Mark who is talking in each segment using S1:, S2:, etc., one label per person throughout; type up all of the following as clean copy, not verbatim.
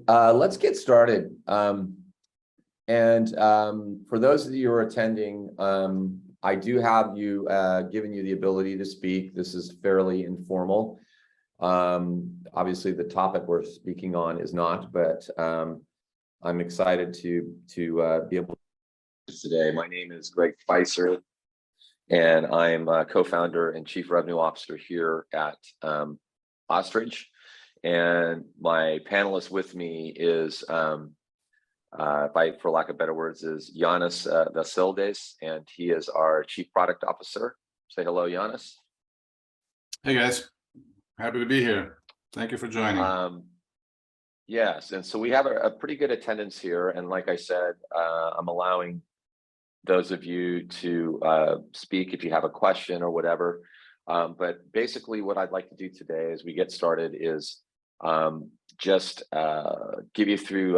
S1: Let's get started. For those of you who are attending, I do have you given you the ability to speak. This is fairly informal. Obviously, the topic we're speaking on is not, but I'm excited to be able to today. My name is Greg Spicer, and I'm a co-founder and chief revenue officer here at Ostrich. And my panelist with me is, for lack of better words, is Yannis Vasildes, and he is our chief product officer. Say hello, Yannis.
S2: Hey guys, happy to be here. Thank you for joining.
S1: Yes, and so we have a pretty good attendance here, and like I said, I'm allowing those of you to speak if you have a question or whatever. But basically what I'd like to do today as we get started is just give you through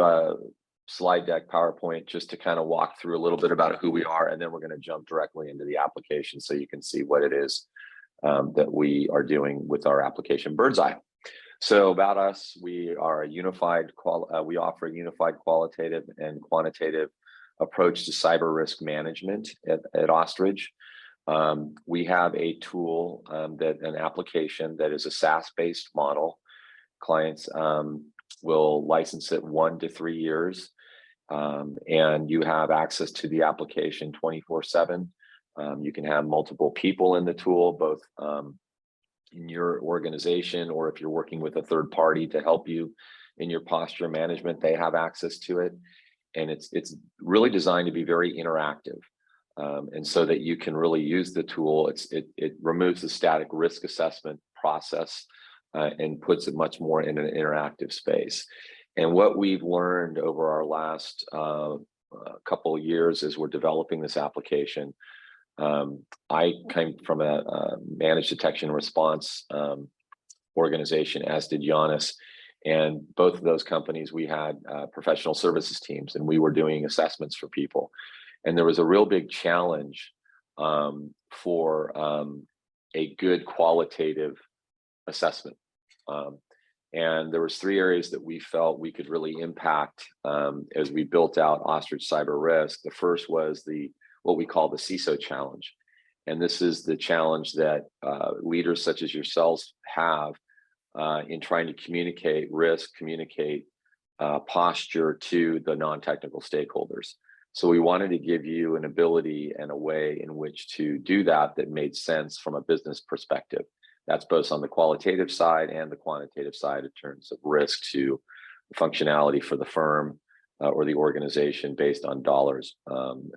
S1: slide deck PowerPoint just to kind of walk through a little bit about who we are, and then we're going to jump directly into the application so you can see what it is that we are doing with our application Birdseye. So about us, we are a unified we offer a unified qualitative and quantitative approach to cyber risk management at Ostrich. We have a tool an application that is a SaaS-based model. Clients will license it 1 to 3 years, and you have access to the application 24/7. You can have multiple people in the tool, both in your organization, or if you're working with a third party to help you in your posture management, they have access to it. And it's really designed to be very interactive. And so that you can really use the tool. It removes the static risk assessment process and puts it much more in an interactive space. And what we've learned over our last couple of years as we're developing this application, I came from a managed detection and response organization, as did Yannis. And both of those companies, we had professional services teams, and we were doing assessments for people. And there was a real big challenge for a good qualitative assessment. And there was 3 areas that we felt we could really impact as we built out Ostrich Cyber Risk. The first was what we call the CISO challenge. And this is the challenge that leaders such as yourselves have in trying to communicate risk, communicate posture to the non-technical stakeholders. So we wanted to give you an ability and a way in which to do that made sense from a business perspective. That's both on the qualitative side and the quantitative side in terms of risk to functionality for the firm or the organization based on dollars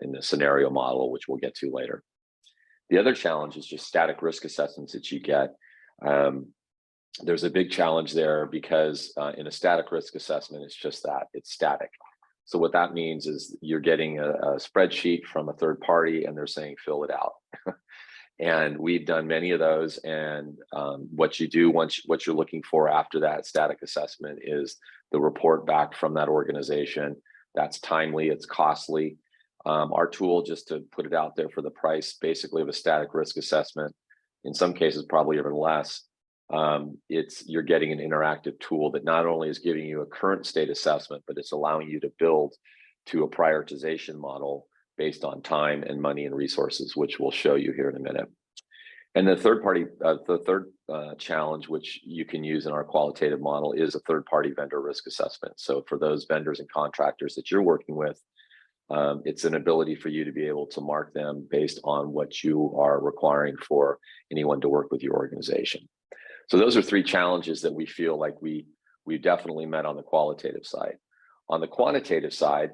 S1: in the scenario model, which we'll get to later. The other challenge is just static risk assessments that you get. There's a big challenge there because in a static risk assessment, it's just that, it's static. So what that means is you're getting a spreadsheet from a third party and they're saying, fill it out. And we've done many of those. And what you do what you're looking for after that static assessment is the report back from that organization. That's timely, it's costly. Our tool, just to put it out there for the price, basically of a static risk assessment, in some cases, probably even less, you're getting an interactive tool that not only is giving you a current state assessment, but it's allowing you to build to a prioritization model based on time and money and resources, which we'll show you here in a minute. And the third challenge, which you can use in our qualitative model, is a third-party vendor risk assessment. So for those vendors and contractors that you're working with, it's an ability for you to be able to mark them based on what you are requiring for anyone to work with your organization. So those are 3 challenges that we feel like we definitely met on the qualitative side. On the quantitative side,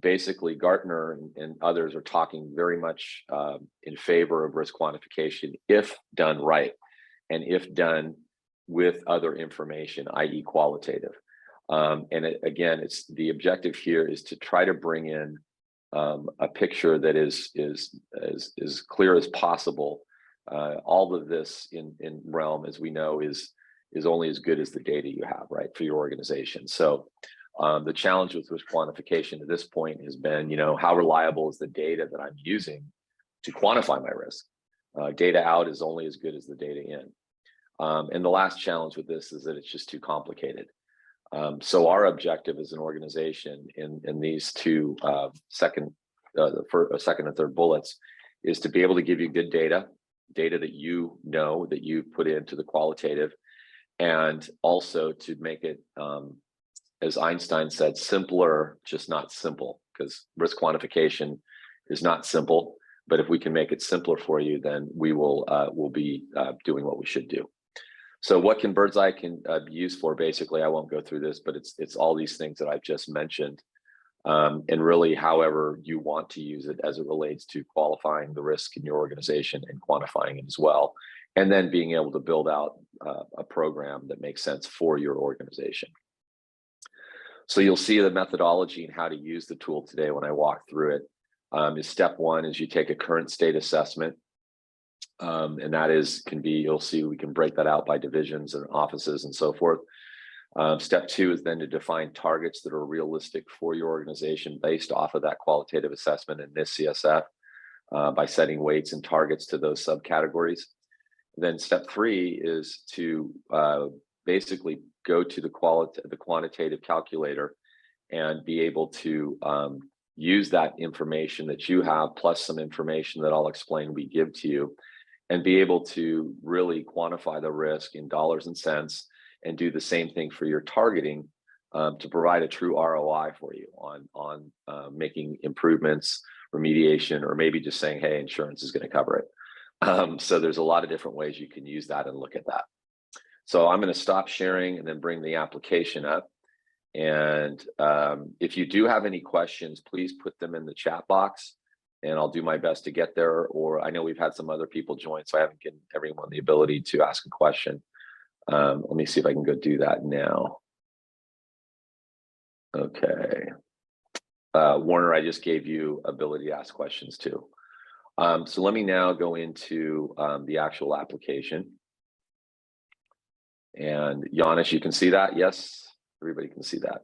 S1: basically Gartner and others are talking very much in favor of risk quantification if done right, and if done with other information, i.e. qualitative. Again, it's the objective here is to try to bring in a picture that is as clear as possible. All of this in realm, as we know, is only as good as the data you have, right, for your organization. So the challenge with risk quantification at this point has been, how reliable is the data that I'm using to quantify my risk? Data out is only as good as the data in. And the last challenge with this is that it's just too complicated. So our objective as an organization in these two second and third bullets is to be able to give you good data that you know that you put into the qualitative, and also to make it, as Einstein said, simpler, just not simple, because risk quantification is not simple. But if we can make it simpler for you, then we will be doing what we should do. So what can Birdseye be used for? Basically, I won't go through this, but it's all these things that I've just mentioned, and really however you want to use it as it relates to qualifying the risk in your organization and quantifying it as well, and then being able to build out a program that makes sense for your organization. So you'll see the methodology and how to use the tool today when I walk through it. Is step one is you take a current state assessment. And that can be, you'll see we can break that out by divisions and offices and so forth. Step two is then to define targets that are realistic for your organization based off of that qualitative assessment in this CSF, by setting weights and targets to those subcategories. Then step three is to basically go to the quantitative calculator and be able to use that information that you have, plus some information that I'll explain we give to you, and be able to really quantify the risk in dollars and cents, and do the same thing for your targeting, to provide a true ROI for you on making improvements, remediation, or maybe just saying, hey, insurance is going to cover it. So there's a lot of different ways you can use that and look at that. So I'm going to stop sharing and then bring the application up. And if you do have any questions, please put them in the chat box, and I'll do my best to get there. Or I know we've had some other people join, so I haven't given everyone the ability to ask a question. Let me see if I can go do that now. Okay. Warner, I just gave you ability to ask questions too. So let me now go into the actual application. And Giannis, you can see that? Yes, everybody can see that.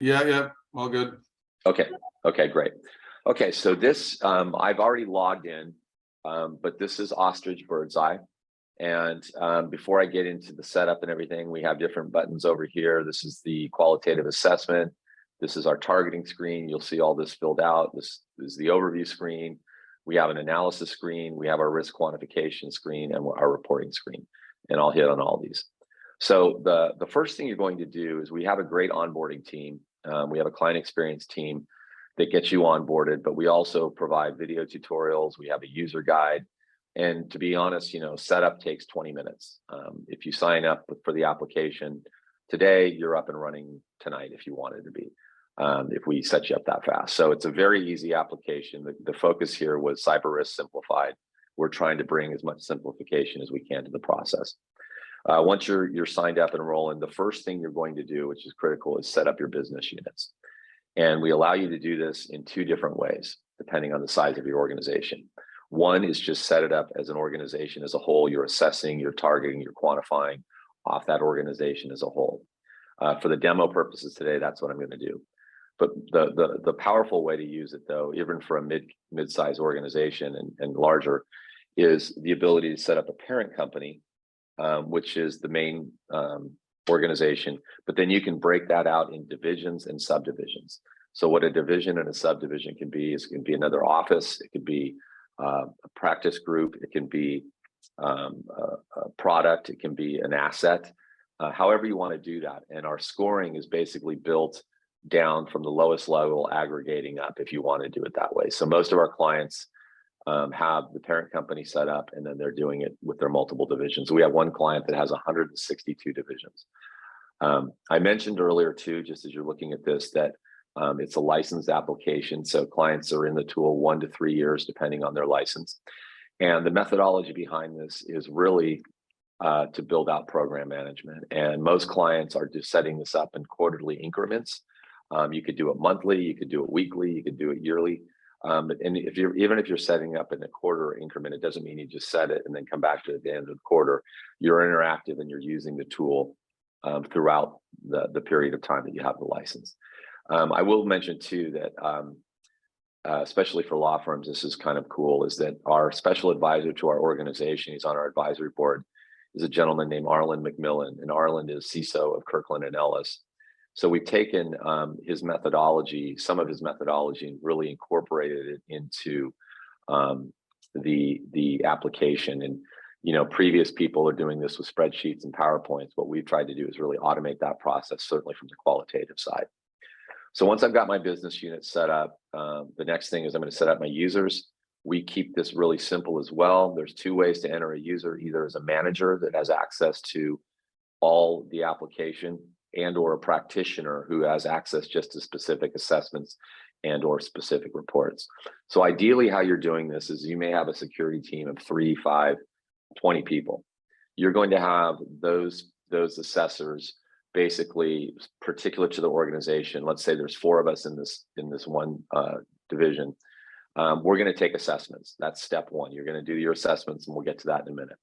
S2: Yeah, all good.
S1: Okay, great. Okay, so this, I've already logged in, but this is Ostrich Birdseye. And before I get into the setup and everything, we have different buttons over here. This is the qualitative assessment. This is our targeting screen. You'll see all this filled out. This is the overview screen. We have an analysis screen. We have our risk quantification screen and our reporting screen. And I'll hit on all these. So the first thing you're going to do is we have a great onboarding team. We have a client experience team that gets you onboarded, but we also provide video tutorials. We have a user guide. And to be honest, setup takes 20 minutes. If you sign up for the application today, you're up and running tonight if you wanted to be, if we set you up that fast. So it's a very easy application. The focus here was cyber risk simplified. We're trying to bring as much simplification as we can to the process. Once you're signed up and rolling, the first thing you're going to do, which is critical, is set up your business units. And we allow you to do this in two different ways, depending on the size of your organization. One is just set it up as an organization as a whole. You're assessing, you're targeting, you're quantifying off that organization as a whole. For the demo purposes today, that's what I'm going to do. But the powerful way to use it, though, even for a mid-size organization and larger, is the ability to set up a parent company, which is the main organization. But then you can break that out in divisions and subdivisions. So what a division and a subdivision can be is it can be another office, it could be a practice group, it can be a product, it can be an asset, however you want to do that. And our scoring is basically built down from the lowest level, aggregating up, if you want to do it that way. So most of our clients have the parent company set up, and then they're doing it with their multiple divisions. We have one client that has 162 divisions. I mentioned earlier too, just as you're looking at this, that it's a licensed application. So clients are in the tool 1 to 3 years, depending on their license. And the methodology behind this is really to build out program management. And most clients are just setting this up in quarterly increments. You could do it monthly, you could do it weekly, you could do it yearly. And even if you're setting up in a quarter increment, it doesn't mean you just set it and then come back to it at the end of the quarter. You're interactive and you're using the tool throughout the period of time that you have the license. I will mention too that especially for law firms, this is kind of cool, is that our special advisor to our organization, he's on our advisory board, is a gentleman named Arlen McMillan. And Arlen is CISO of Kirkland & Ellis. So we've taken his methodology, some of his methodology, and really incorporated it into the application. And previous people are doing this with spreadsheets and PowerPoints. What we've tried to do is really automate that process, certainly from the qualitative side. So once I've got my business unit set up, the next thing is I'm going to set up my users. We keep this really simple as well. There's two ways to enter a user, either as a manager that has access to all the application, and or a practitioner who has access just to specific assessments and or specific reports. So ideally how you're doing this is you may have a security team of 3, 5, 20 people. You're going to have those assessors basically particular to the organization. Let's say there's 4 of us in this one division. We're going to take assessments. That's step 1. You're going to do your assessments, and we'll get to that in a minute.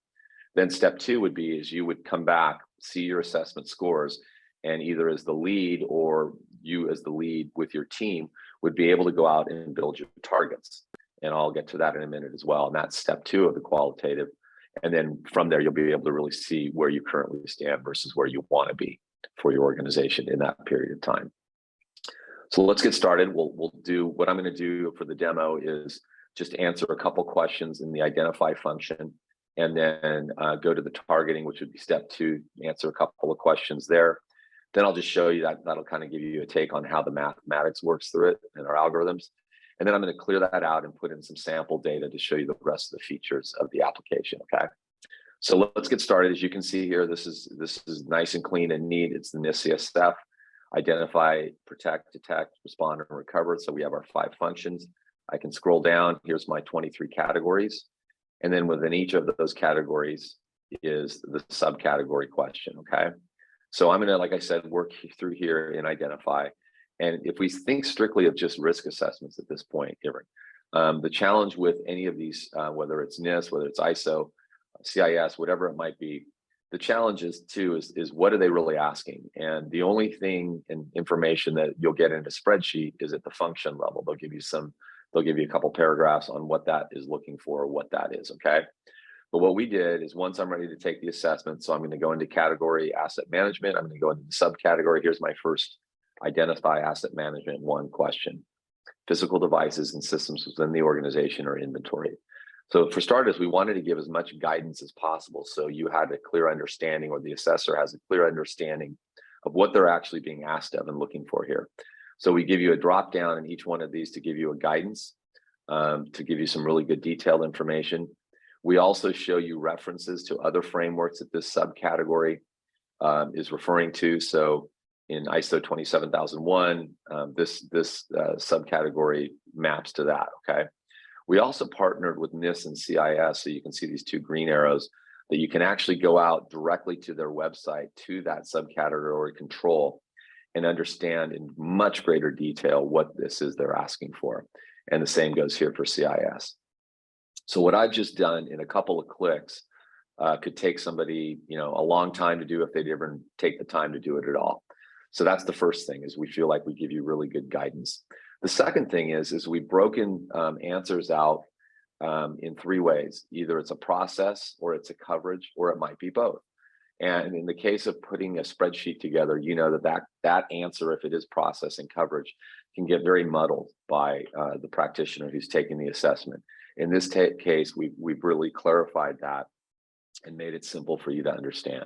S1: Then step 2 would be is you would come back, see your assessment scores, and either as the lead or you as the lead with your team would be able to go out and build your targets. And I'll get to that in a minute as well. And that's step 2 of the qualitative. And then from there, you'll be able to really see where you currently stand versus where you want to be for your organization in that period of time. So let's get started. We'll do what I'm going to do for the demo is just answer a couple questions in the identify function, and then go to the targeting, which would be step 2, answer a couple of questions there. Then I'll just show you that'll kind of give you a take on how the mathematics works through it and our algorithms. And then I'm going to clear that out and put in some sample data to show you the rest of the features of the application. Okay. So let's get started. As you can see here, this is nice and clean and neat. It's the NIST-CSF: identify, protect, detect, respond, and recover. So we have our 5 functions. I can scroll down. Here's my 23 categories. And then within each of those categories is the subcategory question. Okay. So I'm going to, like I said, work through here and identify. And if we think strictly of just risk assessments at this point, the challenge with any of these, whether it's NIST, whether it's ISO, CIS, whatever it might be, the challenge is what are they really asking? And the only thing and information that you'll get in a spreadsheet is at the function level. They'll give you a couple paragraphs on what that is looking for, or what that is. Okay. But what we did is once I'm ready to take the assessment, so I'm going to go into category asset management. I'm going to go into the subcategory. Here's my first identify asset management 1 question: physical devices and systems within the organization or inventory. So for starters, we wanted to give as much guidance as possible, so you had a clear understanding, or the assessor has a clear understanding of what they're actually being asked of and looking for here. So we give you a drop down in each one of these to give you a guidance, to give you some really good detailed information. We also show you references to other frameworks that this subcategory is referring to. So in ISO 27001, this subcategory maps to that. Okay. We also partnered with NIST and CIS, so you can see these 2 green arrows, that you can actually go out directly to their website to that subcategory control and understand in much greater detail what this is they're asking for. And the same goes here for CIS. So what I've just done in a couple of clicks could take somebody, a long time to do if they'd ever take the time to do it at all. So that's the first thing, is we feel like we give you really good guidance. The second thing is we've broken answers out in 3 ways. Either it's a process, or it's a coverage, or it might be both. And in the case of putting a spreadsheet together, you know that answer, if it is process and coverage, can get very muddled by the practitioner who's taking the assessment. In this case, we've really clarified that and made it simple for you to understand.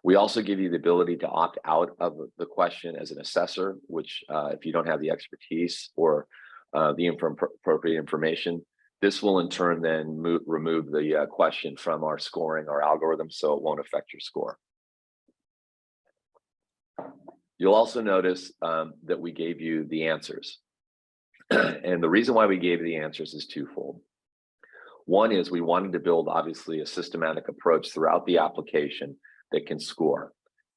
S1: We also give you the ability to opt out of the question as an assessor, which if you don't have the expertise or the appropriate information, this will in turn then remove the question from our scoring, our algorithm, so it won't affect your score. You'll also notice that we gave you the answers. And the reason why we gave you the answers is twofold. One is we wanted to build, obviously, a systematic approach throughout the application that can score.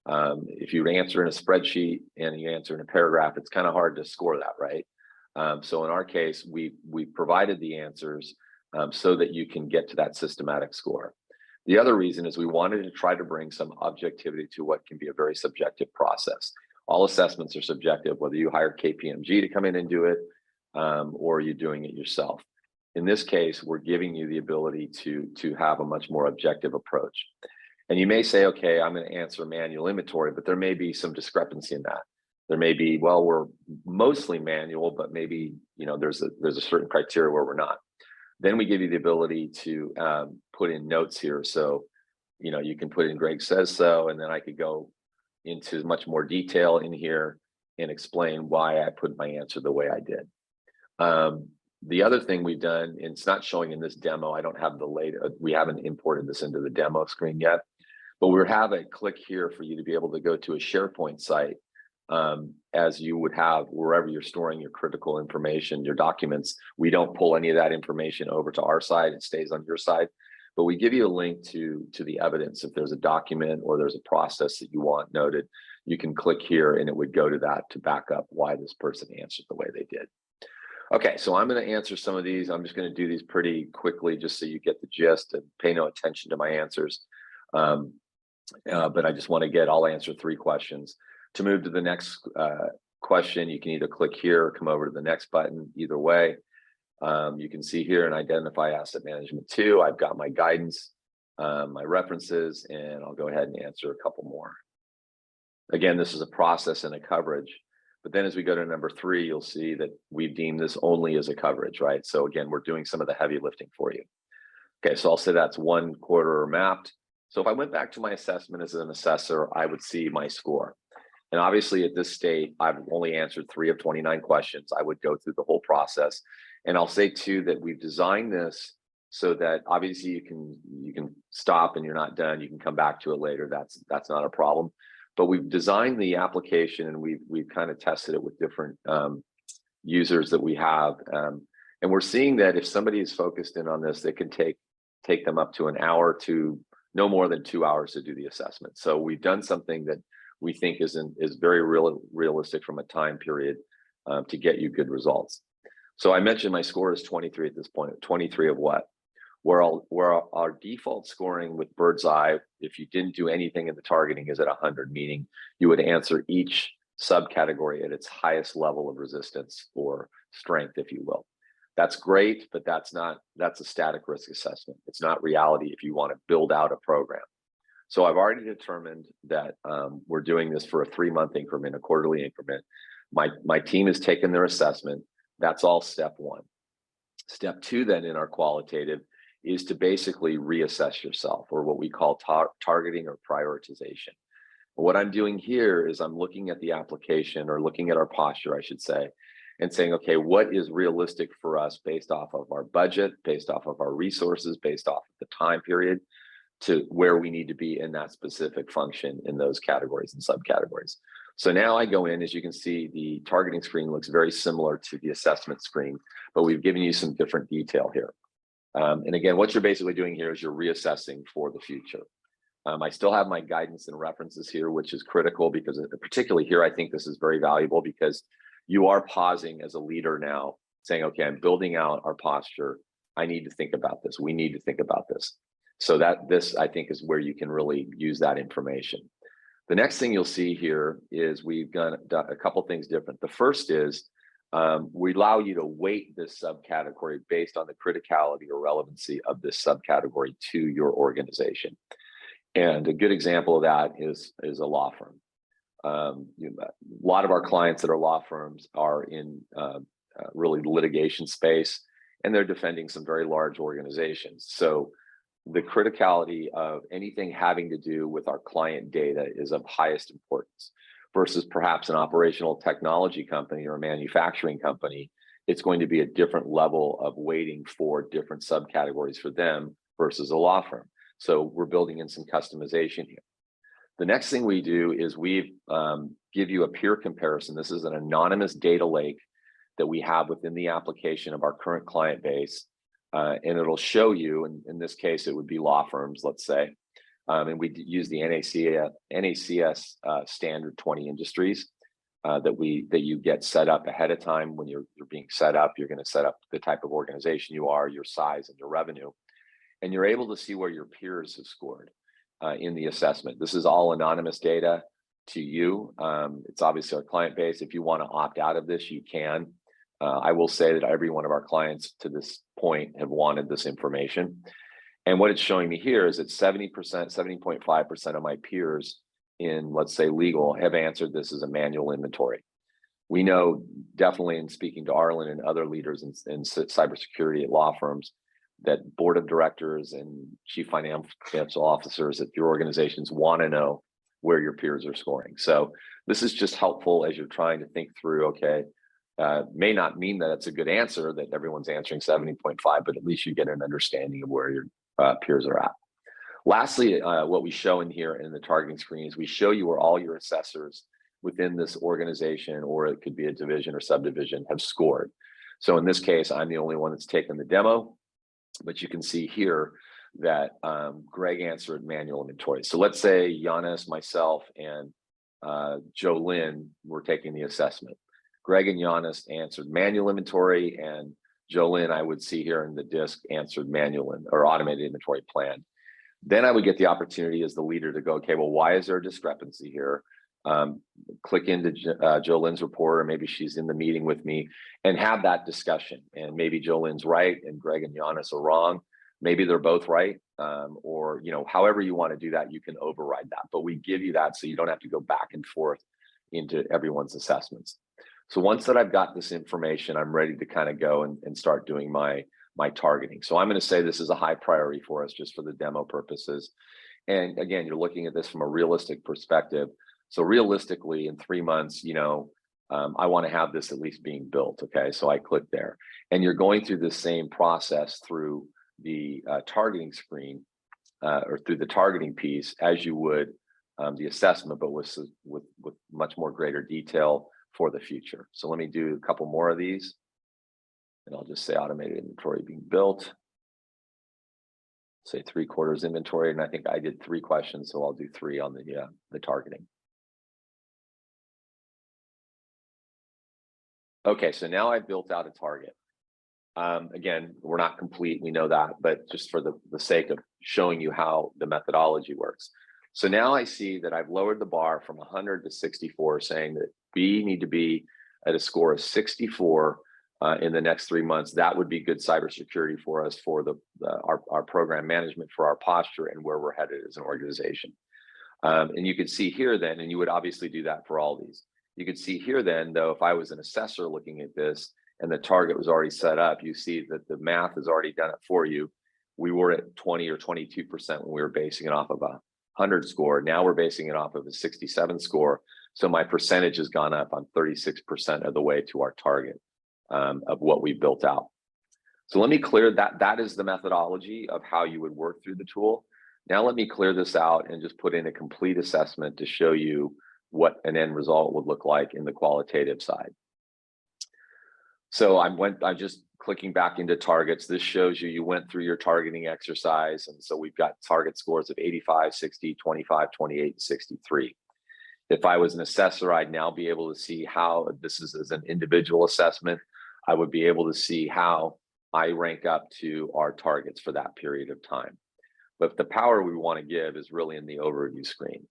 S1: If you answer in a spreadsheet and you answer in a paragraph, it's kind of hard to score that, right? So in our case, we provided the answers so that you can get to that systematic score. The other reason is we wanted to try to bring some objectivity to what can be a very subjective process. All assessments are subjective, whether you hire KPMG to come in and do it, or you're doing it yourself. In this case, we're giving you the ability to have a much more objective approach. And you may say, okay, I'm going to answer manual inventory, but there may be some discrepancy in that. There may be, well, we're mostly manual, but maybe, you know, there's a certain criteria where we're not. Then we give you the ability to put in notes here. So, you know, you can put in Greg says so, and then I could go into much more detail in here and explain why I put my answer the way I did. The other thing we've done, and it's not showing in this demo, I don't have the latest, we haven't imported this into the demo screen yet, but we have a click here for you to be able to go to a SharePoint site as you would have wherever you're storing your critical information, your documents. We don't pull any of that information over to our side, it stays on your side, but we give you a link to the evidence. If there's a document or there's a process that you want noted, you can click here and it would go to that to back up why this person answered the way they did. Okay, so I'm going to answer some of these. I'm just going to do these pretty quickly just so you get the gist and pay no attention to my answers. But I just want to get, I'll answer 3 questions. To move to the next question, you can either click here or come over to the next button. Either way, you can see here and identify asset management 2. I've got my guidance, my references, and I'll go ahead and answer a couple more. Again, this is a process and a coverage. But then as we go to number 3, you'll see that we've deemed this only as a coverage, right? So again, we're doing some of the heavy lifting for you. Okay, so I'll say that's 1 quarter mapped. So if I went back to my assessment as an assessor, I would see my score. And obviously at this state, I've only answered 3 of 29 questions. I would go through the whole process. And I'll say too that we've designed this so that obviously you can stop and you're not done. You can come back to it later. That's not a problem. But we've designed the application and we've kind of tested it with different users that we have. And we're seeing that if somebody is focused in on this, it can take them up to an hour to no more than 2 hours to do the assessment. So we've done something that we think is very realistic from a time period to get you good results. So I mentioned my score is 23 at this point. 23 of what? Where our default scoring with Birdseye, if you didn't do anything in the targeting, is at 100, meaning you would answer each subcategory at its highest level of resistance or strength, if you will. That's great, but that's a static risk assessment. It's not reality if you want to build out a program. So I've already determined that we're doing this for a 3-month increment, a quarterly increment. My team has taken their assessment. That's all step 1. Step 2 then in our qualitative is to basically reassess yourself, or what we call targeting or prioritization. What I'm doing here is I'm looking at the application, or looking at our posture, I should say, and saying, okay, what is realistic for us based off of our budget, based off of our resources, based off of the time period, to where we need to be in that specific function in those categories and subcategories. So now I go in, as you can see, the targeting screen looks very similar to the assessment screen, but we've given you some different detail here. And again, what you're basically doing here is you're reassessing for the future. I still have my guidance and references here, which is critical because particularly here, I think this is very valuable because you are pausing as a leader now saying, okay, I'm building out our posture. I need to think about this. We need to think about this. So this, I think, is where you can really use that information. The next thing you'll see here is we've done a couple things different. The first is we allow you to weight this subcategory based on the criticality or relevancy of this subcategory to your organization. And a good example of that is a law firm. A lot of our clients that are law firms are in really litigation space, and they're defending some very large organizations. So the criticality of anything having to do with our client data is of highest importance versus perhaps an operational technology company or a manufacturing company. It's going to be a different level of weighting for different subcategories for them versus a law firm. So we're building in some customization here. The next thing we do is we give you a peer comparison. This is an anonymous data lake that we have within the application of our current client base. And it'll show you, in this case, it would be law firms, let's say. And we use the NACS standard 20 industries that you get set up ahead of time. When you're being set up, you're going to set up the type of organization you are, your size, and your revenue. And you're able to see where your peers have scored in the assessment. This is all anonymous data to you. It's obviously our client base. If you want to opt out of this, you can. I will say that every one of our clients to this point have wanted this information. And what it's showing me here is that 70%, 70.5% of my peers in, let's say, legal have answered this as a manual inventory. We know definitely in speaking to Arlen and other leaders in cybersecurity at law firms that board of directors and chief financial officers at your organizations want to know where your peers are scoring. So this is just helpful as you're trying to think through, okay, may not mean that it's a good answer that everyone's answering 70.5, but at least you get an understanding of where your peers are at. Lastly, what we show in here in the targeting screen is we show you where all your assessors within this organization, or it could be a division or subdivision, have scored. So in this case, I'm the only one that's taken the demo, but you can see here that Greg answered manual inventory. So let's say Giannis, myself, and Joe Lynn were taking the assessment. Greg and Giannis answered manual inventory, and Joe Lynn, I would see here in the disk, answered manual or automated inventory plan. Then I would get the opportunity as the leader to go, okay, well, why is there a discrepancy here? Click into Joe Lynn's report, or maybe she's in the meeting with me, and have that discussion. And maybe Joe Lynn's right and Greg and Giannis are wrong. Maybe they're both right, or however you want to do that, you can override that. But we give you that so you don't have to go back and forth into everyone's assessments. So once that I've got this information, I'm ready to kind of go and start doing my targeting. So I'm going to say this is a high priority for us just for the demo purposes. And again, you're looking at this from a realistic perspective. So realistically, in 3 months, I want to have this at least being built. Okay, so I click there, and you're going through the same process through the targeting screen or through the targeting piece as you would the assessment, but with much more greater detail for the future. So let me do a couple more of these, and I'll just say automated inventory being built. Say 3/4 inventory, and I think I did 3 questions, so I'll do 3 on the targeting. Okay, so now I've built out a target. Again, we're not complete, we know that, but just for the sake of showing you how the methodology works. So now I see that I've lowered the bar from 100 to 64, saying that we need to be at a score of 64 in the next 3 months. That would be good cybersecurity for us, for our program management, for our posture, and where we're headed as an organization. And you can see here then, and you would obviously do that for all these. You could see here then, though, if I was an assessor looking at this and the target was already set up, you see that the math has already done it for you. We were at 20 or 22% when we were basing it off of a 100 score. Now we're basing it off of a 67 score. So my percentage has gone up on 36% of the way to our target of what we built out. So let me clear that. That is the methodology of how you would work through the tool. Now let me clear this out and just put in a complete assessment to show you what an end result would look like in the qualitative side. So I'm just clicking back into targets. This shows you went through your targeting exercise. And so we've got target scores of 85, 60, 25, 28, 63. If I was an assessor, I'd now be able to see how this is as an individual assessment. I would be able to see how I rank up to our targets for that period of time. But the power we want to give is really in the overview screen.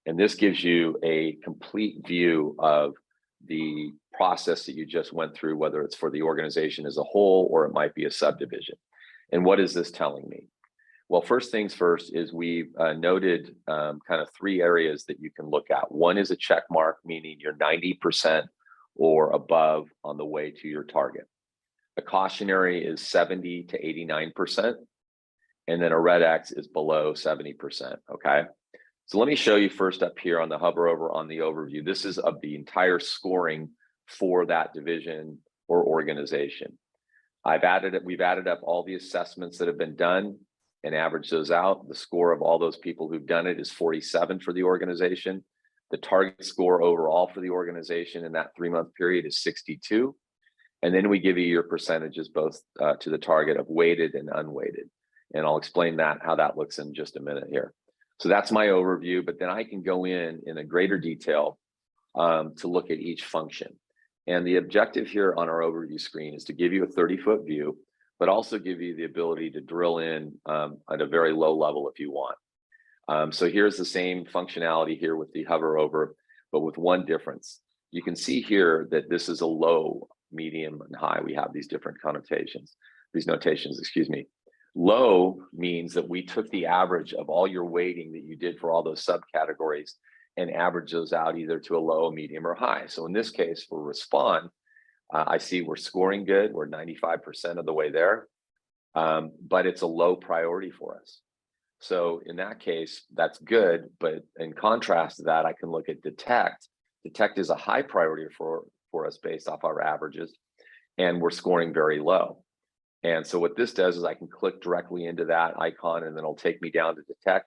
S1: And this gives you a complete view of the process that you just went through, whether it's for the organization as a whole or it might be a subdivision. And what is this telling me? Well, first things first is we've noted kind of 3 areas that you can look at. One is a check mark, meaning you're 90% or above on the way to your target. A cautionary is 70 to 89%. And then a red X is below 70%, okay? So let me show you first up here on the hover over on the overview. This is of the entire scoring for that division or organization. We've added up all the assessments that have been done and averaged those out. The score of all those people who've done it is 47 for the organization. The target score overall for the organization in that 3-month period is 62. And then we give you your percentages both to the target of weighted and unweighted. And I'll explain how that looks in just a minute here. So that's my overview, but then I can go in a greater detail to look at each function. And the objective here on our overview screen is to give you a 30-foot view, but also give you the ability to drill in at a very low level if you want. So here's the same functionality here with the hover over, but with one difference. You can see here that this is a low, medium, and high. We have these different notations, excuse me. Low means that we took the average of all your weighting that you did for all those subcategories and average those out either to a low, medium, or high. So in this case, for respond, I see we're scoring good. We're 95% of the way there, but it's a low priority for us. So in that case, that's good. But in contrast to that, I can look at detect. Detect is a high priority for us based off our averages, and we're scoring very low. And so what this does is I can click directly into that icon, and then it'll take me down to detect.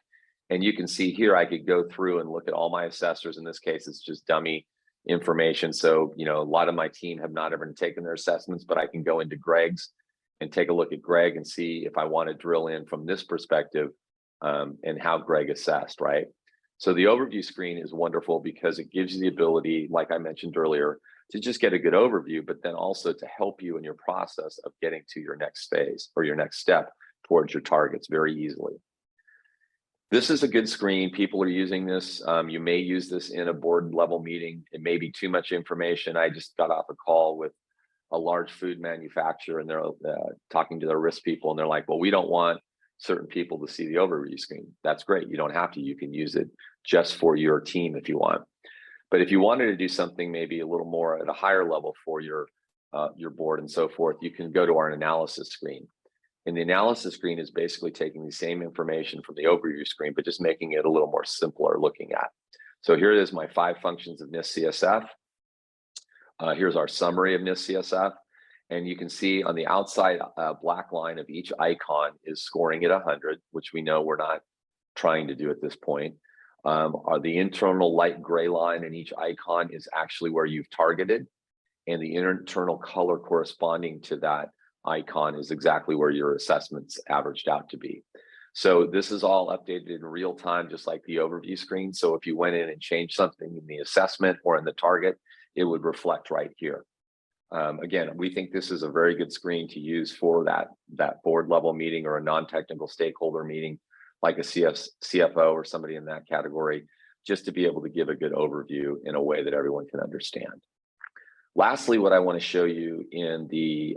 S1: And you can see here, I could go through and look at all my assessors. In this case, it's just dummy information. So, a lot of my team have not ever taken their assessments, but I can go into Greg's and take a look at Greg and see if I want to drill in from this perspective, and how Greg assessed, right? So the overview screen is wonderful because it gives you the ability, like I mentioned earlier, to just get a good overview, but then also to help you in your process of getting to your next phase or your next step towards your targets very easily. This is a good screen. People are using this. You may use this in a board level meeting. It may be too much information. I just got off a call with a large food manufacturer, and they're talking to their risk people, and they're like, well, we don't want certain people to see the overview screen. That's great. You don't have to. You can use it just for your team if you want. But if you wanted to do something maybe a little more at a higher level for your board and so forth, you can go to our analysis screen. And the analysis screen is basically taking the same information from the overview screen, but just making it a little more simpler looking at. So here it is, my 5 functions of NIST CSF. Here's our summary of NIST CSF. And you can see on the outside black line of each icon is scoring at 100, which we know we're not trying to do at this point. The internal light gray line in each icon is actually where you've targeted, and the internal color corresponding to that icon is exactly where your assessments averaged out to be. So this is all updated in real time, just like the overview screen. So if you went in and changed something in the assessment or in the target, it would reflect right here. Again, we think this is a very good screen to use for that board level meeting or a non-technical stakeholder meeting, like a CFO or somebody in that category, just to be able to give a good overview in a way that everyone can understand. Lastly, what I want to show you in the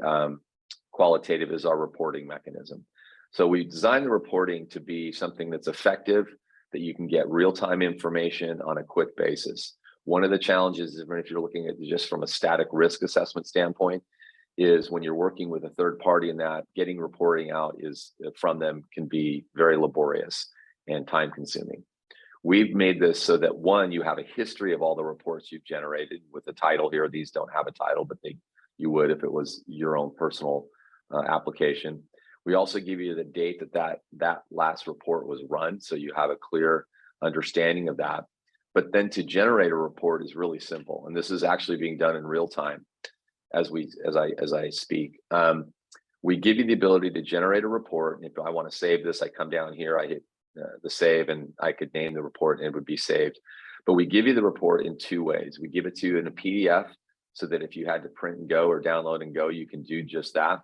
S1: qualitative is our reporting mechanism. So we designed the reporting to be something that's effective, that you can get real-time information on a quick basis. One of the challenges, even if you're looking at just from a static risk assessment standpoint, is when you're working with a third party in that, getting reporting out from them can be very laborious and time consuming. We've made this so that, one, you have a history of all the reports you've generated with the title here. These don't have a title, but you would if it was your own personal application. We also give you the date that last report was run, so you have a clear understanding of that. But then to generate a report is really simple, and this is actually being done in real time as I speak. We give you the ability to generate a report. And if I want to save this, I come down here, I hit the save, and I could name the report and it would be saved. But we give you the report in 2 ways. We give it to you in a PDF so that if you had to print and go or download and go, you can do just that.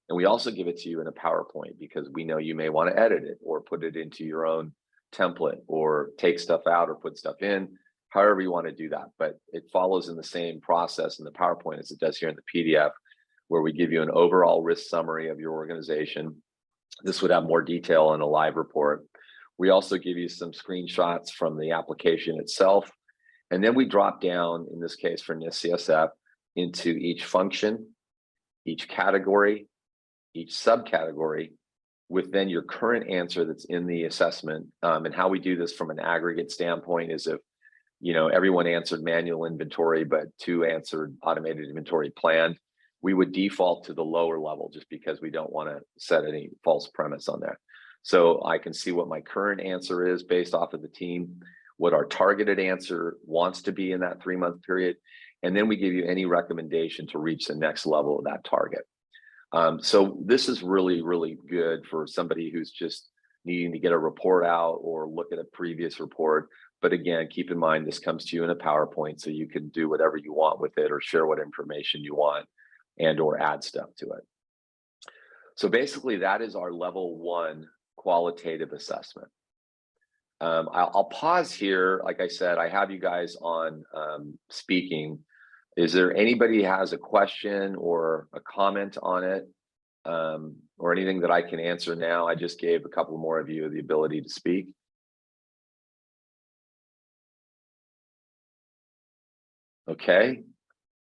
S1: And we also give it to you in a PowerPoint because we know you may want to edit it or put it into your own template or take stuff out or put stuff in, however you want to do that. But it follows in the same process in the PowerPoint as it does here in the PDF, where we give you an overall risk summary of your organization. This would have more detail in a live report. We also give you some screenshots from the application itself. And then we drop down, in this case for NIST CSF, into each function, each category, each subcategory, with then your current answer that's in the assessment. And how we do this from an aggregate standpoint is if everyone answered manual inventory, but 2 answered automated inventory planned, we would default to the lower level just because we don't want to set any false premise on there. So I can see what my current answer is based off of the team, what our targeted answer wants to be in that 3-month period, and then we give you any recommendation to reach the next level of that target. So this is really, really good for somebody who's just needing to get a report out or look at a previous report. But again, keep in mind, this comes to you in a PowerPoint, so you can do whatever you want with it or share what information you want and or add stuff to it. So basically, that is our level 1 qualitative assessment. I'll pause here. Like I said, I have you guys on speaking. Is there anybody who has a question or a comment on it, or anything that I can answer now? I just gave a couple more of you the ability to speak. Okay,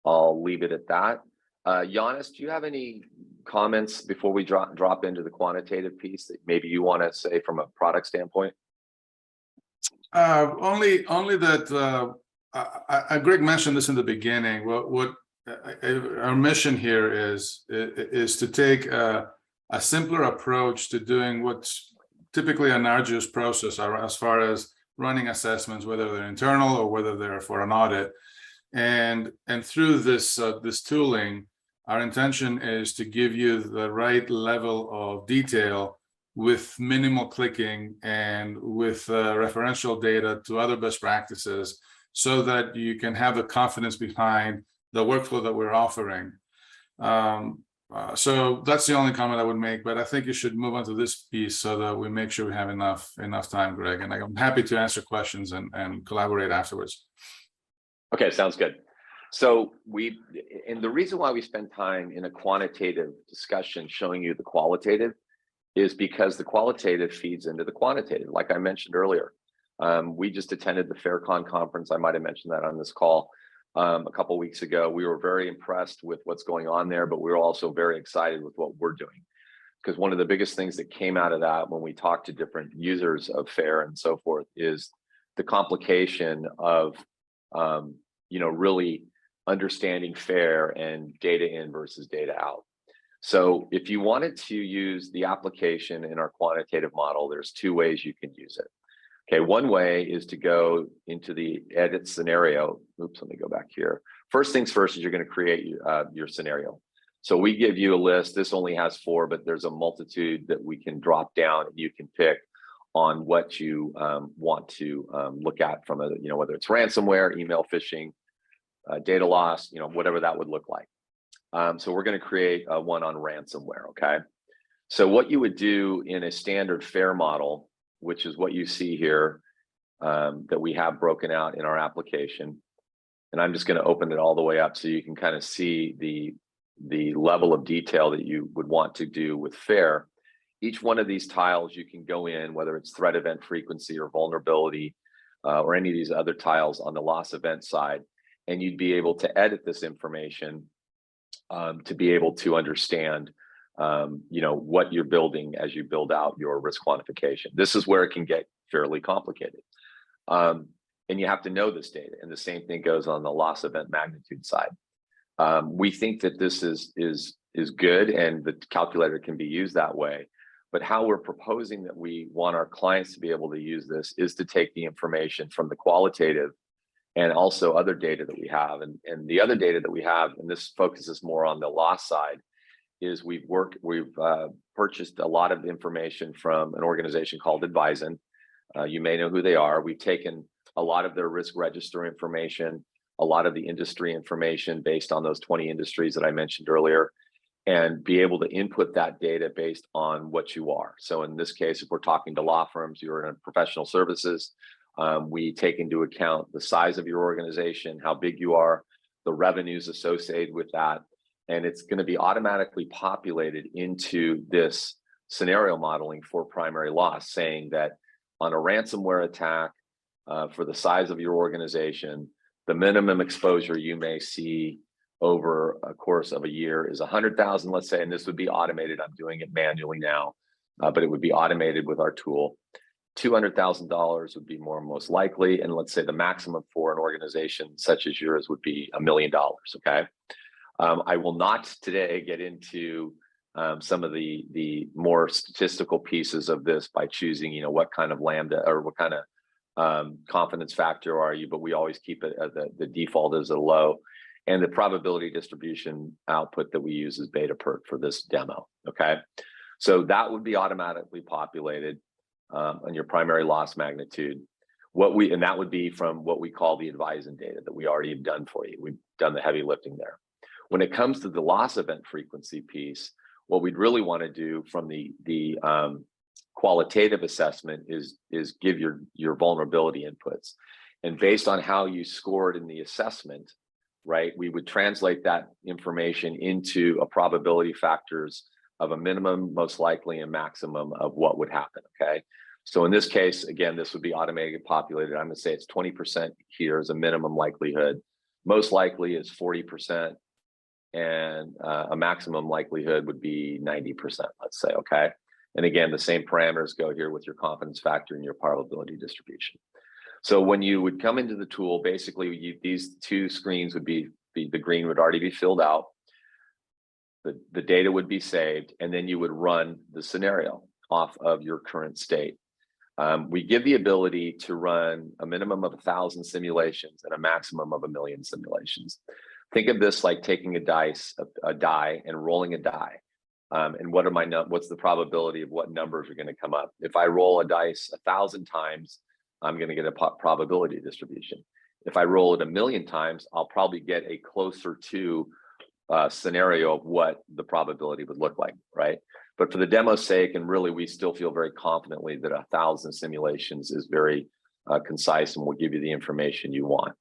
S1: I'll leave it at that. Giannis, do you have any comments before we drop into the quantitative piece that maybe you want to say from a product standpoint?
S2: Only that Greg mentioned this in the beginning. What our mission here is to take a simpler approach to doing what's typically an arduous process as far as running assessments, whether they're internal or whether they're for an audit. And through this tooling, our intention is to give you the right level of detail with minimal clicking and with referential data to other best practices, so that you can have the confidence behind the workflow that we're offering. So that's the only comment I would make, but I think you should move on to this piece so that we make sure we have enough time, Greg, and I'm happy to answer questions and collaborate afterwards.
S1: Okay, sounds good. So and the reason why we spend time in a quantitative discussion showing you the qualitative is because the qualitative feeds into the quantitative. Like I mentioned earlier, we just attended the FairCon conference. I might have mentioned that on this call a couple of weeks ago. We were very impressed with what's going on there, but we were also very excited with what we're doing. Because one of the biggest things that came out of that when we talked to different users of FAIR and so forth is the complication of really understanding FAIR and data in versus data out. So if you wanted to use the application in our quantitative model, there's two ways you can use it. Okay, one way is to go into the edit scenario. Oops, let me go back here. First things first is you're going to create your scenario. So we give you a list. This only has 4, but there's a multitude that we can drop down and you can pick on what you want to look at from whether it's ransomware, email phishing, data loss, whatever that would look like. So we're going to create one on ransomware. Okay. So what you would do in a standard FAIR model, which is what you see here, that we have broken out in our application. And I'm just going to open it all the way up so you can kind of see the level of detail that you would want to do with FAIR. Each one of these tiles you can go in, whether it's threat event frequency or vulnerability, or any of these other tiles on the loss event side, and you'd be able to edit this information to be able to understand what you're building as you build out your risk quantification. This is where it can get fairly complicated. And you have to know this data. And the same thing goes on the loss event magnitude side. We think that this is good and the calculator can be used that way. But how we're proposing that we want our clients to be able to use this is to take the information from the qualitative and also other data that we have. And the other data that we have, and this focuses more on the loss side, is we've purchased a lot of information from an organization called Advisen. You may know who they are. We've taken a lot of their risk register information, a lot of the industry information based on those 20 industries that I mentioned earlier, and be able to input that data based on what you are. So in this case, if we're talking to law firms, you're in professional services, we take into account the size of your organization, how big you are, the revenues associated with that, and it's going to be automatically populated into this scenario modeling for primary loss, saying that on a ransomware attack, for the size of your organization, the minimum exposure you may see over a course of a year is 100,000, let's say, and this would be automated. I'm doing it manually now, but it would be automated with our tool. $200,000 would be most likely, and let's say the maximum for an organization such as yours would be $1 million. Okay, I will not today get into some of the more statistical pieces of this by choosing, what kind of lambda or what kind of confidence factor are you, but we always keep it at the default as a low, and the probability distribution output that we use is beta perk for this demo. Okay, so that would be automatically populated on your primary loss magnitude. And that would be from what we call the Advisen data that we already have done for you. We've done the heavy lifting there. When it comes to the loss event frequency piece, what we'd really want to do from the qualitative assessment is give your vulnerability inputs, and based on how you scored in the assessment, right, we would translate that information into a probability factors of a minimum, most likely, and maximum of what would happen. Okay, so in this case, again, this would be automatically populated. I'm going to say it's 20% here as a minimum likelihood, most likely is 40%, and a maximum likelihood would be 90%, let's say, okay? And again, the same parameters go here with your confidence factor and your probability distribution. So when you would come into the tool, basically these two screens would be the green would already be filled out, the data would be saved, and then you would run the scenario off of your current state. We give the ability to run a minimum of 1,000 simulations and a maximum of 1,000,000 simulations. Think of this like taking a die and rolling a die. And what's the probability of what numbers are going to come up? If I roll a dice 1,000 times, I'm going to get a probability distribution. If I roll it 1,000,000 times, I'll probably get a closer to scenario of what the probability would look like, right? But for the demo's sake, and really we still feel very confidently that 1,000 simulations is very concise and will give you the information you want.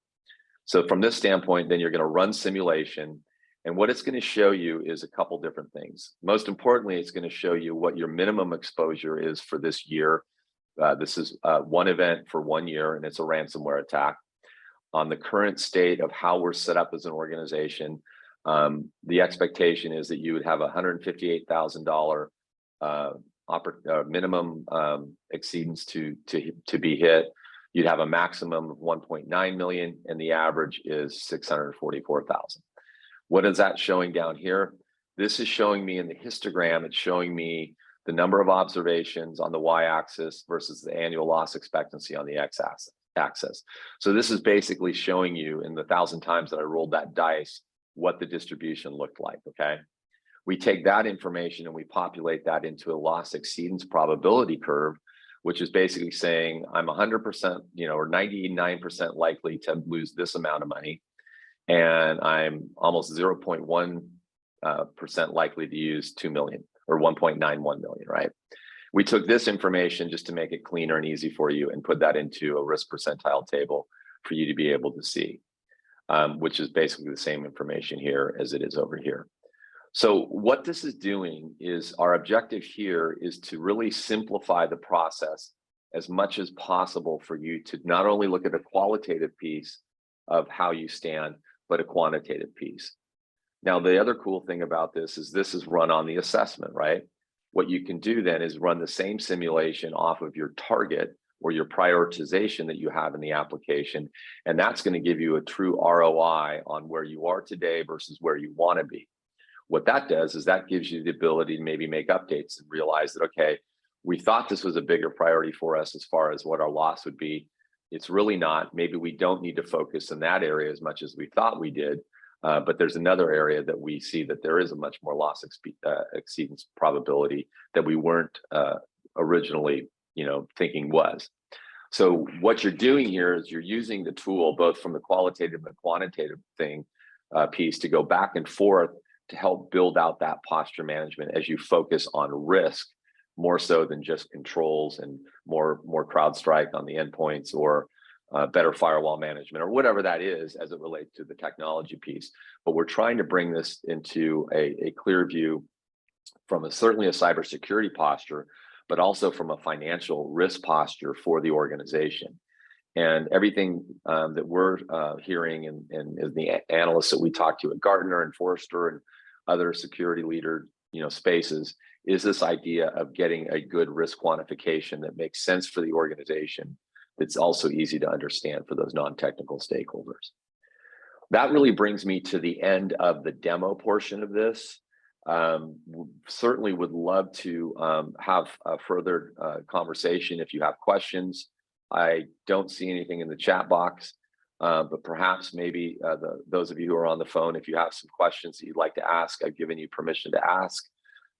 S1: So from this standpoint, then you're going to run simulation, and what it's going to show you is a couple different things. Most importantly, it's going to show you what your minimum exposure is for this year. This is one event for 1 year, and it's a ransomware attack. On the current state of how we're set up as an organization, the expectation is that you would have $158,000 minimum exceedance to be hit. You'd have a maximum of 1.9 million, and the average is 644,000. What is that showing down here? This is showing me in the histogram, it's showing me the number of observations on the y-axis versus the annual loss expectancy on the x-axis. So this is basically showing you in the 1,000 times that I rolled that dice, what the distribution looked like, okay? We take that information and we populate that into a loss exceedance probability curve, which is basically saying I'm 100%, or 99% likely to lose this amount of money, and I'm almost 0.1% likely to use 2 million or 1.91 million, right? We took this information just to make it cleaner and easy for you and put that into a risk percentile table for you to be able to see, which is basically the same information here as it is over here. So what this is doing is our objective here is to really simplify the process as much as possible for you to not only look at a qualitative piece of how you stand, but a quantitative piece. Now, the other cool thing about this is run on the assessment, right? What you can do then is run the same simulation off of your target or your prioritization that you have in the application, and that's going to give you a true ROI on where you are today versus where you want to be. What that does is that gives you the ability to maybe make updates and realize that, okay, we thought this was a bigger priority for us as far as what our loss would be. It's really not. Maybe we don't need to focus in that area as much as we thought we did, but there's another area that we see that there is a much more loss exceedance probability that we weren't originally thinking was. So what you're doing here is you're using the tool both from the qualitative and quantitative piece to go back and forth to help build out that posture management as you focus on risk more so than just controls and more CrowdStrike on the endpoints or better firewall management or whatever that is as it relates to the technology piece. But we're trying to bring this into a clear view from certainly a cybersecurity posture, but also from a financial risk posture for the organization. And everything that we're hearing and the analysts that we talk to at Gartner and Forrester and other security leader spaces is this idea of getting a good risk quantification that makes sense for the organization, that's also easy to understand for those non-technical stakeholders. That really brings me to the end of the demo portion of this. Certainly would love to have a further conversation if you have questions. I don't see anything in the chat box, but perhaps maybe those of you who are on the phone, if you have some questions that you'd like to ask, I've given you permission to ask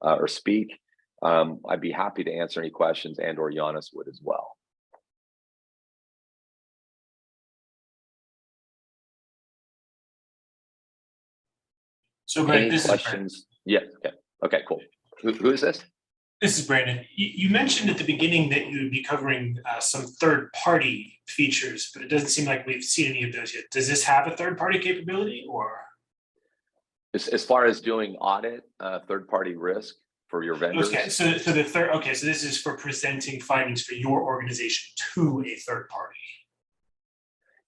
S1: or speak. I'd be happy to answer any questions, and or Giannis would as well.
S3: So Greg,
S1: any questions? Yeah, okay, cool. Who is this?
S3: This is Brandon. You mentioned at the beginning that you would be covering some third-party features, but it doesn't seem like we've seen any of those yet. Does this have a third-party capability, or?
S1: As far as doing audit, third-party risk for your vendors?
S3: Okay, so this is for presenting findings for your organization to a third party.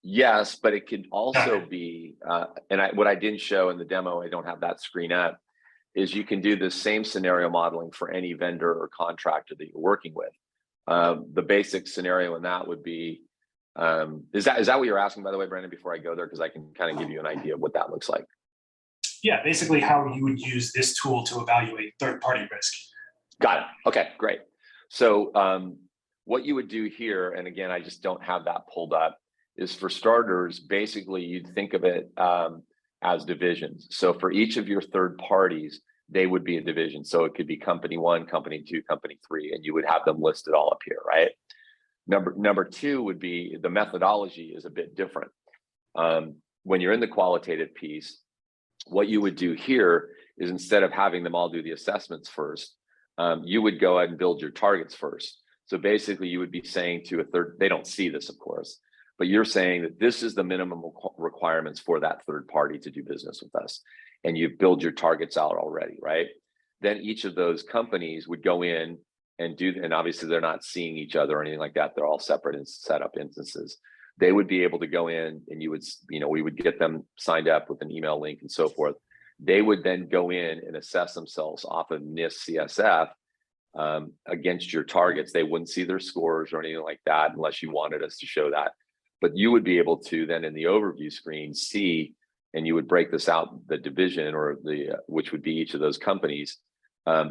S1: Yes, but it could also
S3: it.
S1: be, what I didn't show in the demo, I don't have that screen up, is you can do the same scenario modeling for any vendor or contractor that you're working with. The basic scenario in that would be, is that what you're asking, by the way, Brandon, before I go there? Because I can kind of give you an idea of what that looks like.
S3: Yeah, basically how you would use this tool to evaluate third-party risk.
S1: Got it. Okay, great. So what you would do here, and again, I just don't have that pulled up, is for starters, basically you'd think of it as divisions. So for each of your third parties, they would be a division. So it could be company 1, company 2, company 3, and you would have them listed all up here, right? Number 2 would be the methodology is a bit different. When you're in the qualitative piece, what you would do here is instead of having them all do the assessments first, you would go ahead and build your targets first. So basically you would be saying to a third, they don't see this, of course, but you're saying that this is the minimum requirements for that third party to do business with us. And you build your targets out already, right? Then each of those companies would go in and do, and obviously they're not seeing each other or anything like that. They're all separate and set up instances. They would be able to go in and you would, we would get them signed up with an email link and so forth. They would then go in and assess themselves off of NIST CSF against your targets. They wouldn't see their scores or anything like that unless you wanted us to show that. But you would be able to then in the overview screen see, and you would break this out, the division or the, which would be each of those companies.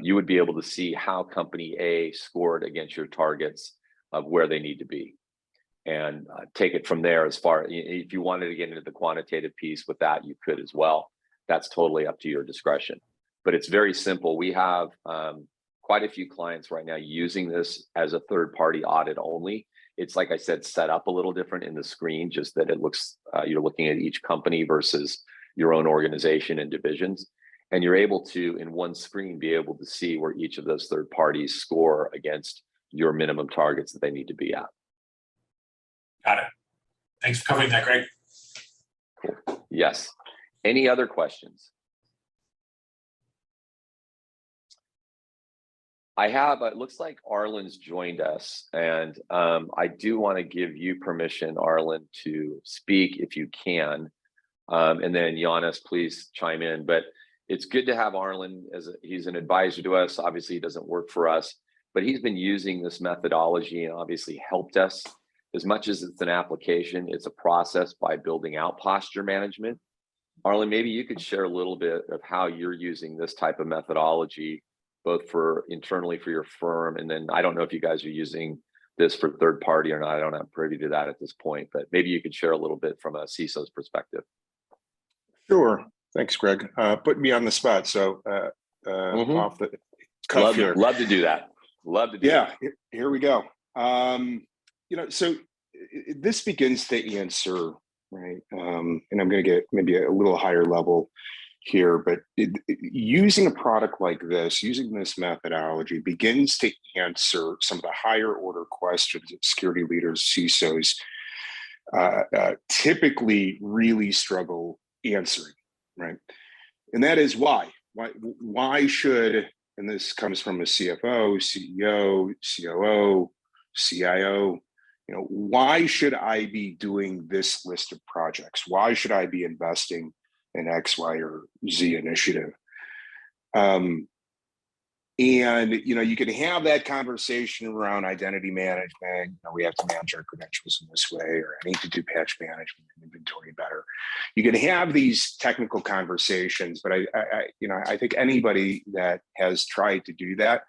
S1: You would be able to see how company A scored against your targets of where they need to be. And take it from there. As far, if you wanted to get into the quantitative piece with that, you could as well. That's totally up to your discretion. But it's very simple. We have quite a few clients right now using this as a third-party audit only. It's like I said, set up a little different in the screen, just that it looks, you're looking at each company versus your own organization and divisions. And you're able to, in one screen, be able to see where each of those third parties score against your minimum targets that they need to be at.
S3: Got it. Thanks for covering that, Greg.
S1: Cool. Yes. Any other questions? I have, it looks like Arlen's joined us, and I do want to give you permission, Arlen, to speak if you can. And then Giannis, please chime in. But it's good to have Arlen as he's an advisor to us. Obviously, he doesn't work for us, but he's been using this methodology and obviously helped us. As much as it's an application, it's a process by building out posture management. Arlen, maybe you could share a little bit of how you're using this type of methodology, both for internally for your firm, and then I don't know if you guys are using this for third party or not. I don't have privy to that at this point, but maybe you could share a little bit from a CISO's perspective.
S4: Sure. Thanks, Greg. Put me on the spot. So off the cuff here.
S1: Love to do that. Love to do that.
S4: Yeah, here we go. So this begins to answer, right? And I'm going to get maybe a little higher level here, but using a product like this, using this methodology begins to answer some of the higher order questions that security leaders, CISOs, typically really struggle answering, right? And that is why should, and this comes from a CFO, CEO, COO, CIO, why should I be doing this list of projects? Why should I be investing in X, Y, or Z initiative? And you can have that conversation around identity management. We have to manage our credentials in this way, or I need to do patch management and inventory better. You can have these technical conversations, but I think anybody that has tried to do that,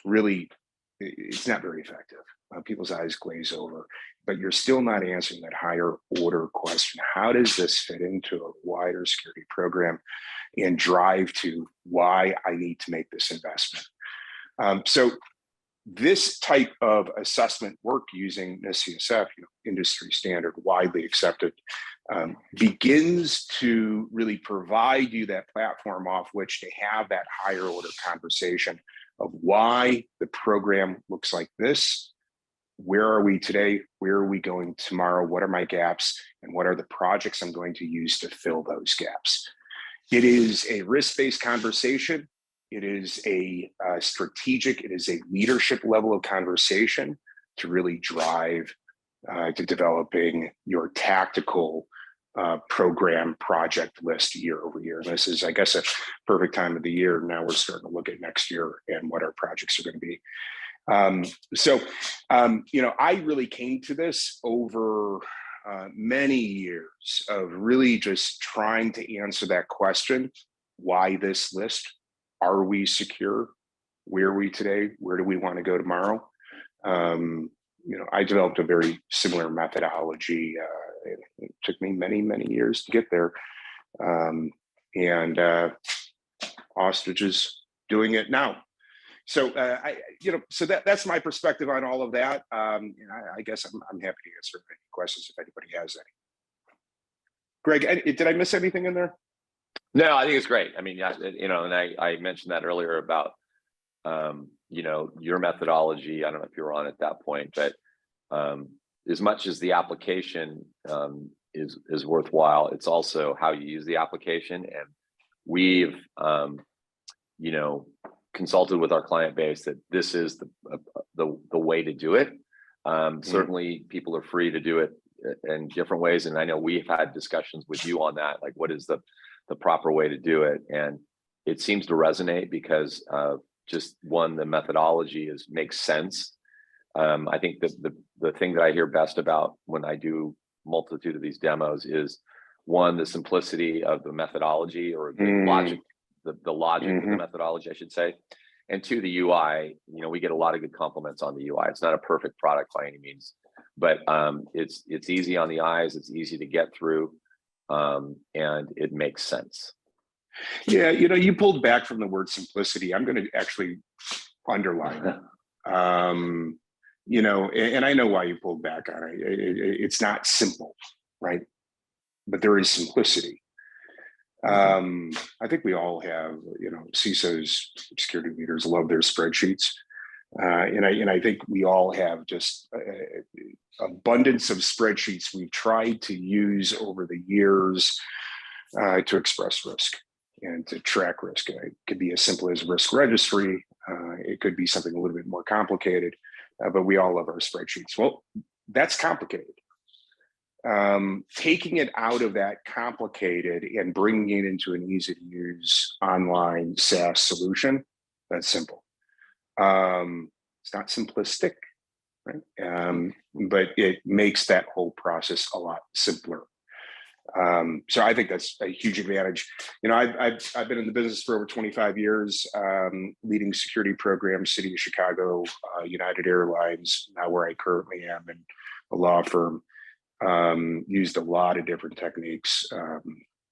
S4: really, it's not very effective. People's eyes glaze over, but you're still not answering that higher order question. How does this fit into a wider security program and drive to why I need to make this investment? So this type of assessment work using NIST CSF, industry standard, widely accepted, begins to really provide you that platform off which to have that higher order conversation of why the program looks like this. Where are we today? Where are we going tomorrow? What are my gaps? And what are the projects I'm going to use to fill those gaps? It is a risk-based conversation. It is a strategic, it is a leadership level of conversation to really drive to developing your tactical program project list year over year. And this is, I guess, a perfect time of the year. Now we're starting to look at next year and what our projects are going to be. I really came to this over many years of really just trying to answer that question: why this list? Are we secure? Where are we today? Where do we want to go tomorrow? I developed a very similar methodology. It took me many, many years to get there. Ostrich is doing it now. So, that's my perspective on all of that. I guess I'm happy to answer any questions if anybody has any. Greg, did I miss anything in there?
S1: No, I think it's great. I mean, and I mentioned that earlier about, your methodology. I don't know if you were on at that point, but as much as the application is worthwhile, it's also how you use the application. And we've, consulted with our client base that this is the way to do it. Certainly, people are free to do it in different ways, and I know we've had discussions with you on that. Like, what is the proper way to do it? And it seems to resonate because just one, the methodology makes sense. I think that the thing that I hear best about when I do multitude of these demos is, one, the simplicity of the methodology, or the logic. The logic of the methodology, I should say, and two, the UI. We get a lot of good compliments on the UI. It's not a perfect product by any means, but it's easy on the eyes. It's easy to get through, and it makes sense.
S4: Yeah, you pulled back from the word simplicity. I'm going to actually underline it. And I know why you pulled back on it. It's not simple, right? But there is simplicity. I think we all have, CISOs, security leaders love their spreadsheets. And I think we all have just abundance of spreadsheets we've tried to use over the years to express risk and to track risk. And it could be as simple as risk registry. It could be something a little bit more complicated, but we all love our spreadsheets. Well, that's complicated. Taking it out of that complicated and bringing it into an easy to use online SaaS solution, that's simple. It's not simplistic, right? But it makes that whole process a lot simpler. So I think that's a huge advantage. I've been in the business for over 25 years, leading security programs, City of Chicago, United Airlines, now where I currently am in a law firm. Used a lot of different techniques,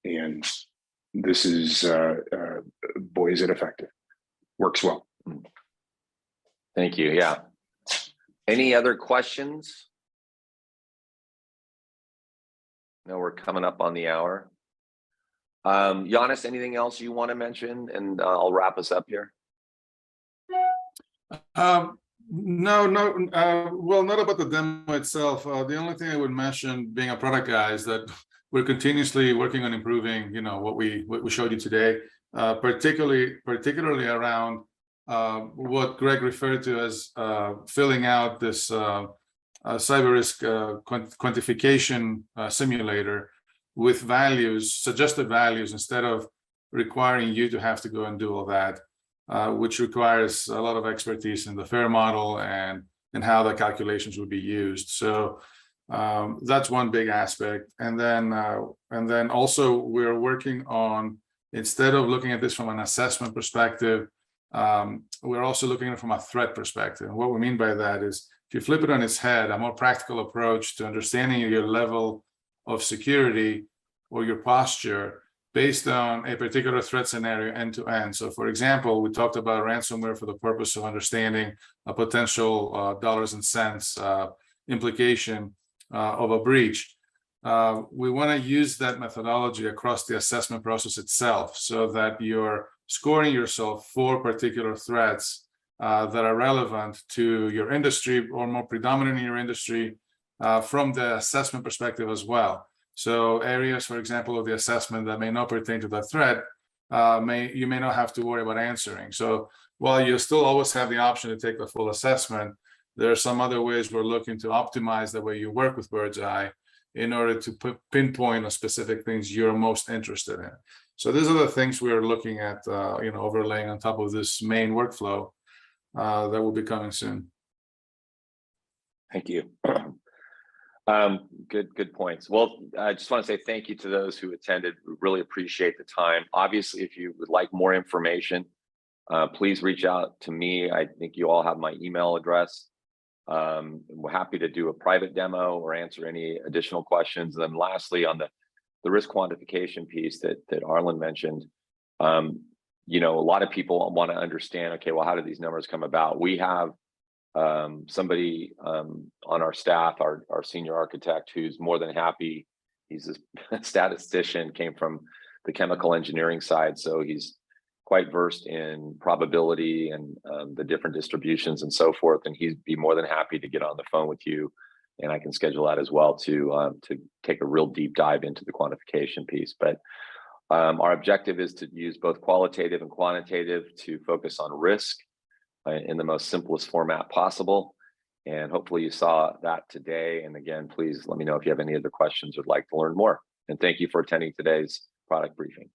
S4: and this is, boy, is it effective. Works well.
S1: Thank you. Yeah. Any other questions? No, we're coming up on the hour. Giannis, anything else you want to mention? And I'll wrap us up here.
S2: No, well, not about the demo itself. The only thing I would mention, being a product guy, is that we're continuously working on improving, what we showed you today, particularly around what Greg referred to as filling out this cyber risk quantification simulator with values, suggested values, instead of requiring you to have to go and do all that. Which requires a lot of expertise in the FAIR model and how the calculations would be used. So that's one big aspect. And then also we're working on, instead of looking at this from an assessment perspective, we're also looking at it from a threat perspective. And what we mean by that is, if you flip it on its head, a more practical approach to understanding your level of security or your posture based on a particular threat scenario end to end. So for example, we talked about ransomware for the purpose of understanding a potential dollars and cents implication of a breach. We want to use that methodology across the assessment process itself, so that you're scoring yourself for particular threats that are relevant to your industry, or more predominant in your industry, from the assessment perspective as well. So areas, for example, of the assessment that may not pertain to the threat, you may not have to worry about answering. So while you still always have the option to take the full assessment, There are some other ways we're looking to optimize the way you work with Birdseye in order to pinpoint on specific things you're most interested in. So these are the things we're looking at, overlaying on top of this main workflow that will be coming soon.
S1: Thank you. Good points. Well, I just want to say thank you to those who attended. We really appreciate the time. Obviously, if you would like more information, please reach out to me. I think you all have my email address. We're happy to do a private demo or answer any additional questions. And then lastly, on the risk quantification piece that Arlen mentioned, a lot of people want to understand, okay, well, how do these numbers come about? We have somebody on our staff, our senior architect, who's more than happy. He's a statistician, came from the chemical engineering side, so he's quite versed in probability and the different distributions and so forth, and he'd be more than happy to get on the phone with you, and I can schedule that as well to take a real deep dive into the quantification piece. But our objective is to use both qualitative and quantitative to focus on risk in the most simplest format possible, and hopefully you saw that today. And again, please let me know if you have any other questions or would like to learn more, and thank you for attending today's product briefing.